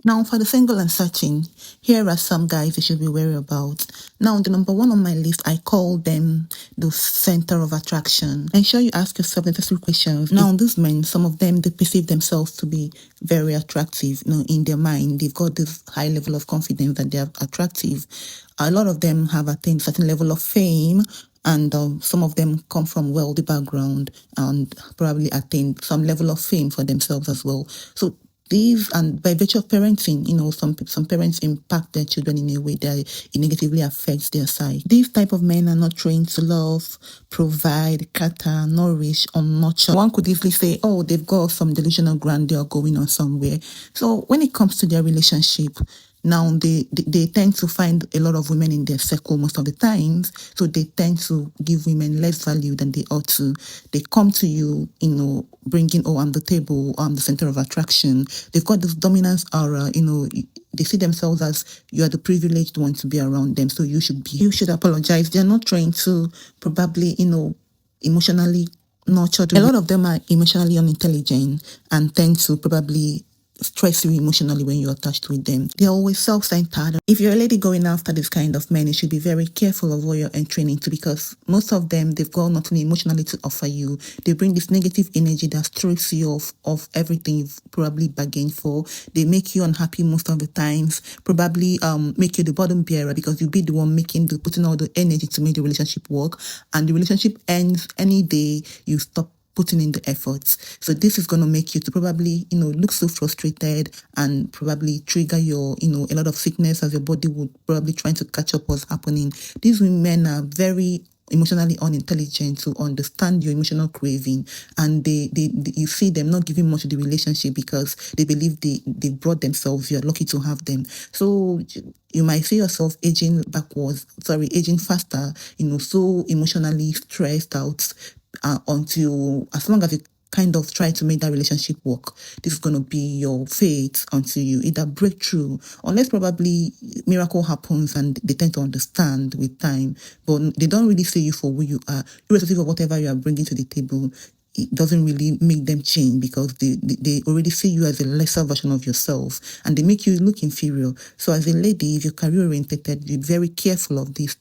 Now, for the single and searching, here are some guys you should be wary about. Now, the number one on my list, I call them the center of attraction. Ensure you ask yourself the necessary questions. Now, these men, some of them, they perceive themselves to be very attractive. In their mind, they've got this high level of confidence that they are attractive. A lot of them have attained certain level of fame, and some of them come from wealthy background and probably attained some level of fame for themselves as well. So these, and by virtue of parenting, some parents impact their children in a way that it negatively affects their sight. These type of men are not trained to love, provide, cater, nourish, or nurture. One could easily say, oh, they've got some delusional grandeur going on somewhere. So when it comes to their relationship, now they tend to find a lot of women in their circle most of the times, so they tend to give women less value than they ought to. They come to you, bringing, oh, I'm the table, I'm the center of attraction. They've got this dominance aura, they see themselves as you are the privileged one to be around them, so you should apologize. They're not trying to probably, emotionally nurtured. A lot of them are emotionally unintelligent and tend to probably stress you emotionally when you're attached with them. They're always self-centered. If you're a lady going after this kind of men, you should be very careful of what you're entering into, because most of them, they've got nothing emotionally to offer you. They bring this negative energy that strips you of everything you've probably bargained for. They make you unhappy most of the times, probably make you the bottom bearer, because you'll be the one putting all the energy to make the relationship work, and the relationship ends any day you stop putting in the efforts. So this is going to make you to probably, look so frustrated and probably trigger your, a lot of sickness, as your body would probably trying to catch up what's happening. These women are very emotionally unintelligent to understand your emotional craving, and they you see them not giving much to the relationship because they believe they brought themselves. You're lucky to have them. So you might see yourself aging faster, so emotionally stressed out, until, as long as you kind of try to make that relationship work, this is going to be your fate until you either break through, unless probably miracle happens and they tend to understand with time, but they don't really see you for who you are, irrespective of whatever you are bringing to the table. It doesn't really make them change, because they already see you as a lesser version of yourself, and they make you look inferior. So as a lady, if you're career oriented, be very careful of these